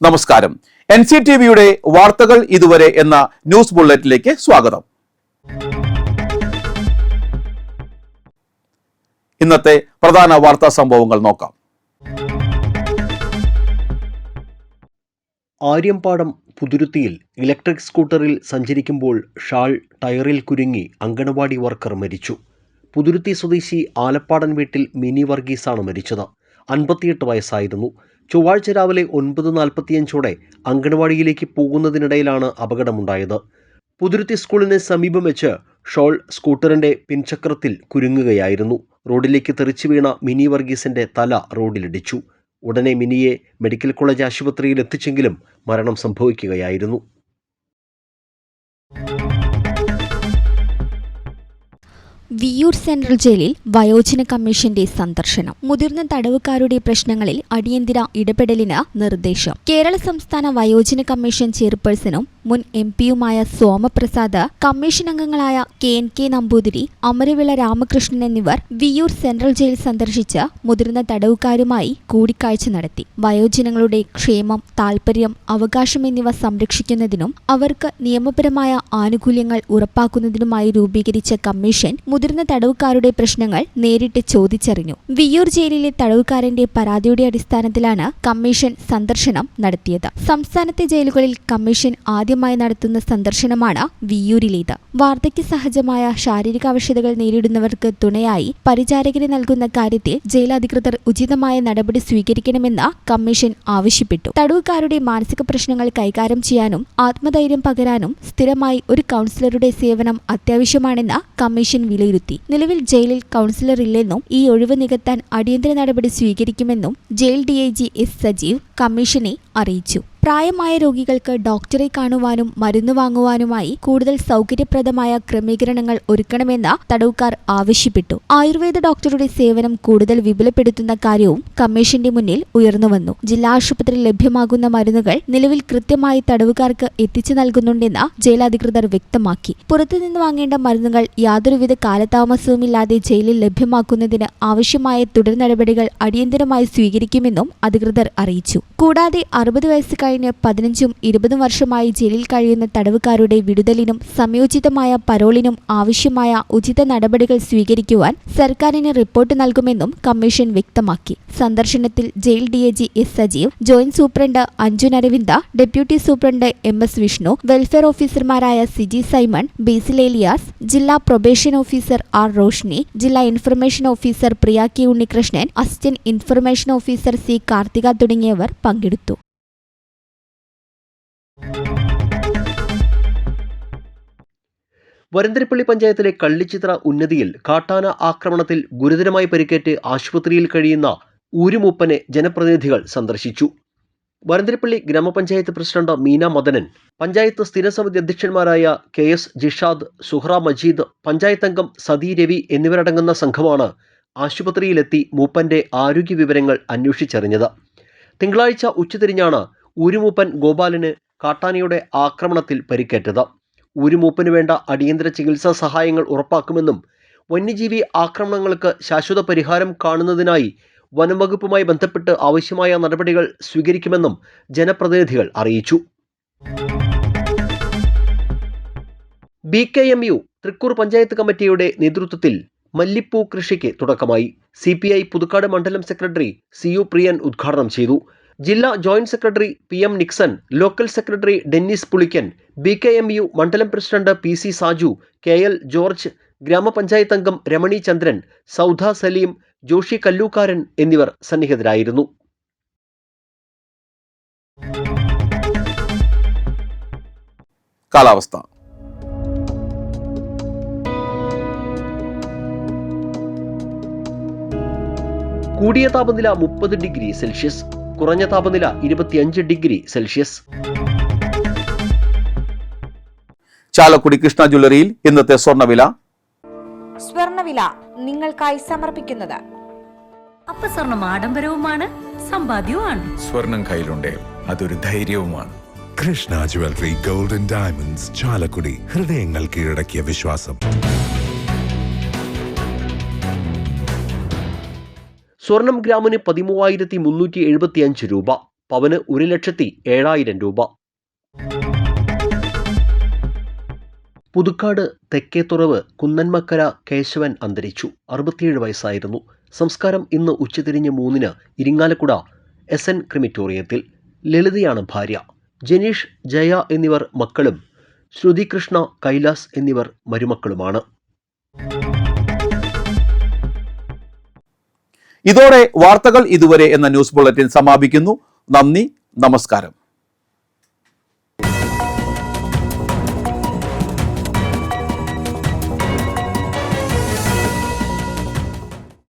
നമസ്കാരം. NCTVയുടെ വാർത്തകൾ ഇതുവരെ എന്ന ന്യൂസ് ബുള്ളറ്റിലേക്ക് സ്വാഗതം. ഇന്നത്തെ പ്രധാന വാർത്താ സംഭവങ്ങൾ നോക്കാം. ആര്യമ്പാടം പുതുരുത്തിയിൽ ഇലക്ട്രിക് സ്കൂട്ടറിൽ സഞ്ചരിക്കുമ്പോൾ ഷാൾ ടയറിൽ കുരുങ്ങി അങ്കണവാടി വർക്കർ മരിച്ചു. പുതുരുത്തി സ്വദേശി ആലപ്പാടൻ വീട്ടിൽ മിനി വർഗീസാണ് മരിച്ചത്. 58 വയസ്സായിരുന്നു. ചൊവ്വാഴ്ച രാവിലെ 9:45 അങ്കണവാടിയിലേക്ക് പോകുന്നതിനിടയിലാണ് അപകടമുണ്ടായത്. പുതുരുത്തി സ്കൂളിന് സമീപം വെച്ച് ഷോൾ സ്കൂട്ടറിന്റെ പിൻചക്രത്തിൽ കുരുങ്ങുകയായിരുന്നു. റോഡിലേക്ക് തെറിച്ചു വീണ മിനി വർഗീസിന്റെ തല റോഡിലിടിച്ചു. ഉടനെ മിനിയെ മെഡിക്കൽ കോളേജ് ആശുപത്രിയിൽ എത്തിച്ചെങ്കിലും മരണം സംഭവിക്കുകയായിരുന്നു. വിയ്യൂർ സെൻട്രൽ ജയിലിൽ വയോജന കമ്മീഷന്റെ സന്ദർശനം. മുതിർന്ന തടവുകാരുടെ പ്രശ്നങ്ങളിൽ അടിയന്തര ഇടപെടലിന് നിർദ്ദേശം. കേരള സംസ്ഥാന വയോജന കമ്മീഷൻ ചെയർപേഴ്സണും മുൻ MP-യുമായ സോമപ്രസാദ്, കമ്മീഷൻ അംഗങ്ങളായ KNK നമ്പൂതിരി, അമരവിള രാമകൃഷ്ണൻ എന്നിവർ വിയ്യൂർ സെൻട്രൽ ജയിൽ സന്ദർശിച്ച് മുതിർന്ന തടവുകാരുമായി കൂടിക്കാഴ്ച നടത്തി. വയോജനങ്ങളുടെ ക്ഷേമം, താൽപര്യം, അവകാശം എന്നിവ സംരക്ഷിക്കുന്നതിനും അവർക്ക് നിയമപരമായ ആനുകൂല്യങ്ങൾ ഉറപ്പാക്കുന്നതിനുമായി രൂപീകരിച്ച കമ്മീഷൻ മുതിർന്ന തടവുകാരുടെ പ്രശ്നങ്ങൾ നേരിട്ട് ചോദിച്ചറിഞ്ഞു. വിയ്യൂർ ജയിലിലെ തടവുകാരന്റെ പരാതിയുടെ അടിസ്ഥാനത്തിലാണ് കമ്മീഷൻ സന്ദർശനം നടത്തിയത്. സംസ്ഥാനത്തെ ജയിലുകളിൽ കമ്മീഷൻ ആദ്യമായി നടത്തുന്ന സന്ദർശനമാണ് വിയ്യൂരിലേത്. വാർദ്ധക്യ സഹജമായ ശാരീരിക ആവശ്യതകൾ നേരിടുന്നവർക്ക് തുണയായി പരിചാരകരെ നൽകുന്ന കാര്യത്തിൽ ജയിൽ അധികൃതർ ഉചിതമായ നടപടി സ്വീകരിക്കണമെന്ന് കമ്മീഷൻ ആവശ്യപ്പെട്ടു. തടവുകാരുടെ മാനസിക പ്രശ്നങ്ങൾ കൈകാര്യം ചെയ്യാനും ആത്മധൈര്യം പകരാനും സ്ഥിരമായി ഒരു കൗൺസിലറുടെ സേവനം അത്യാവശ്യമാണെന്ന് കമ്മീഷൻ വിലയിരുത്തി. നിലവിൽ ജയിലിൽ കൗൺസിലർ ഇല്ലെന്നും ഈ ഒഴിവ് നികത്താൻ അടിയന്തര നടപടി സ്വീകരിക്കുമെന്നും ജയിൽ DIG S. സജീവ് കമ്മീഷനെ അറിയിച്ചു. പ്രായമായ രോഗികൾക്ക് ഡോക്ടറെ കാണുവാനും മരുന്ന് വാങ്ങുവാനുമായി കൂടുതൽ സൗകര്യപ്രദമായ ക്രമീകരണങ്ങൾ ഒരുക്കണമെന്ന് തടവുകാർ ആവശ്യപ്പെട്ടു. ആയുർവേദ ഡോക്ടറുടെ സേവനം കൂടുതൽ വിപുലപ്പെടുത്തുന്ന കാര്യവും കമ്മീഷന്റെ മുന്നിൽ ഉയർന്നുവന്നു. ജില്ലാ ആശുപത്രിയിൽ ലഭ്യമാകുന്ന മരുന്നുകൾ നിലവിൽ കൃത്യമായി തടവുകാർക്ക് എത്തിച്ചു നൽകുന്നുണ്ടെന്ന് ജയിൽ അധികൃതർ വ്യക്തമാക്കി. പുറത്തുനിന്ന് വാങ്ങേണ്ട മരുന്നുകൾ യാതൊരുവിധ കാലതാമസവുമില്ലാതെ ജയിലിൽ ലഭ്യമാക്കുന്നതിന് ആവശ്യമായ തുടർ നടപടികൾ അടിയന്തരമായി സ്വീകരിക്കുമെന്നും അധികൃതർ അറിയിച്ചു. കൂടാതെ 60 വയസ്സ് കഴിഞ്ഞ് 15ഉം 20ഉം വർഷമായി ജയിലിൽ കഴിയുന്ന തടവുകാരുടെ വിടുതലിനും സംയോജിതമായ പരോളിനും ആവശ്യമായ ഉചിത നടപടികൾ സ്വീകരിക്കുവാൻ സർക്കാരിന് റിപ്പോർട്ട് നൽകുമെന്നും കമ്മീഷൻ വ്യക്തമാക്കി. സന്ദർശനത്തിൽ jail DIG S. Sajeev, joint superintendent Anjun Aravinda, deputy superintendent MS. Vishnu, welfare ഓഫീസർമാരായ സിജി സൈമൺ, ബേസിൽ ഏലിയാസ്, ജില്ലാ പ്രൊബേഷൻ ഓഫീസർ R. റോഷ്നി, ജില്ലാ ഇൻഫർമേഷൻ ഓഫീസർ പ്രിയ K. Unnikrishnan, assistant information officer C. Karthika തുടങ്ങിയവർ പങ്കെടുത്തു. വരന്തരപ്പള്ളി പഞ്ചായത്തിലെ കള്ളിച്ചിത്ര ഉന്നതിയിൽ കാട്ടാന ആക്രമണത്തിൽ ഗുരുതരമായി പരിക്കേറ്റ് ആശുപത്രിയിൽ കഴിയുന്ന ഊരുമൂപ്പനെ ജനപ്രതിനിധികൾ സന്ദർശിച്ചു. വരന്തരപ്പള്ളി ഗ്രാമപഞ്ചായത്ത് പ്രസിഡന്റ് മീന മദനൻ, പഞ്ചായത്ത് സ്ഥിരസമിതി അധ്യക്ഷന്മാരായ KS. ജിഷാദ്, സുഹ്റ മജീദ്, പഞ്ചായത്ത് അംഗം സതി രവി എന്നിവരടങ്ങുന്ന സംഘമാണ് ആശുപത്രിയിലെത്തി മൂപ്പന്റെ ആരോഗ്യ വിവരങ്ങൾ അന്വേഷിച്ചറിഞ്ഞത്. തിങ്കളാഴ്ച ഉച്ചതിരിഞ്ഞാണ് ഊരുമൂപ്പൻ ഗോപാലന് കാട്ടാനയുടെ ആക്രമണത്തിൽ പരിക്കേറ്റത്. ഊരുമൂപ്പന് വേണ്ട അടിയന്തര ചികിത്സാ സഹായങ്ങൾ ഉറപ്പാക്കുമെന്നും വന്യജീവി ആക്രമണങ്ങൾക്ക് ശാശ്വത പരിഹാരം കാണുന്നതിനായി വനംവകുപ്പുമായി ബന്ധപ്പെട്ട് ആവശ്യമായ നടപടികൾ സ്വീകരിക്കുമെന്നും ജനപ്രതിനിധികൾ അറിയിച്ചു. BKMU തൃക്കൂർ പഞ്ചായത്ത് കമ്മിറ്റിയുടെ നേതൃത്വത്തിൽ മല്ലിപ്പൂ കൃഷിക്ക് തുടക്കമായി. CPI പുതുക്കാട് മണ്ഡലം സെക്രട്ടറി CU പ്രിയൻ ഉദ്ഘാടനം ചെയ്തു. ജില്ലാ joint secretary PM Nixon, local secretary Dennis Pulikkan, BKMU മണ്ഡലം president PC Saju, KL George, ഗ്രാമപഞ്ചായത്ത് അംഗം രമണി ചന്ദ്രൻ, സൗധ സലീം, ജോഷി കല്ലൂക്കാരൻ എന്നിവർ സന്നിഹിതരായിരുന്നു. കാലാവസ്ഥ. കൂടിയ താപനില 30 ഡിഗ്രി സെൽഷ്യസ്, കുറഞ്ഞ താപനില 25 ഡിഗ്രി സെൽഷ്യസ്. ചാലക്കുടി കൃഷ്ണ ജ്വല്ലറിയിൽ ഇന്നത്തെ സ്വർണ്ണവില നിങ്ങൾക്കായി സമർപ്പിക്കുന്നത് അപ്പസ്വർണം ആഡംബരവുമാണ്, സമ്പാദ്യവുമാണ്. സ്വർണം കയ്യിലുണ്ടേ അതൊരു ധൈര്യവുമാണ്. Krishna jewellery gold and diamonds, Chalakudy. ഹൃദയങ്ങൾ കീഴടക്കിയ വിശ്വാസം. സ്വർണം ഗ്രാമിന് 13,375 രൂപ. പവന് 1,07,000 രൂപ. പുതുക്കാട് തെക്കേത്തുറവ് കുന്നന്മക്കര കേശവൻ അന്തരിച്ചു. 67 വയസ്സായിരുന്നു. സംസ്കാരം ഇന്ന് ഉച്ചതിരിഞ്ഞ് 3-ന് ഇരിങ്ങാലക്കുട SN ക്രിമിറ്റോറിയത്തിൽ. ലളിതയാണ് ഭാര്യ. ജനീഷ്, ജയ എന്നിവർ മക്കളും ശ്രുതികൃഷ്ണ, കൈലാസ് എന്നിവർ മരുമക്കളുമാണ്. ഇതോടെ വാർത്തകൾ ഇതുവരെ എന്ന ന്യൂസ് ബുള്ളറ്റിൻ സമാപിക്കുന്നു. നന്ദി, നമസ്കാരം.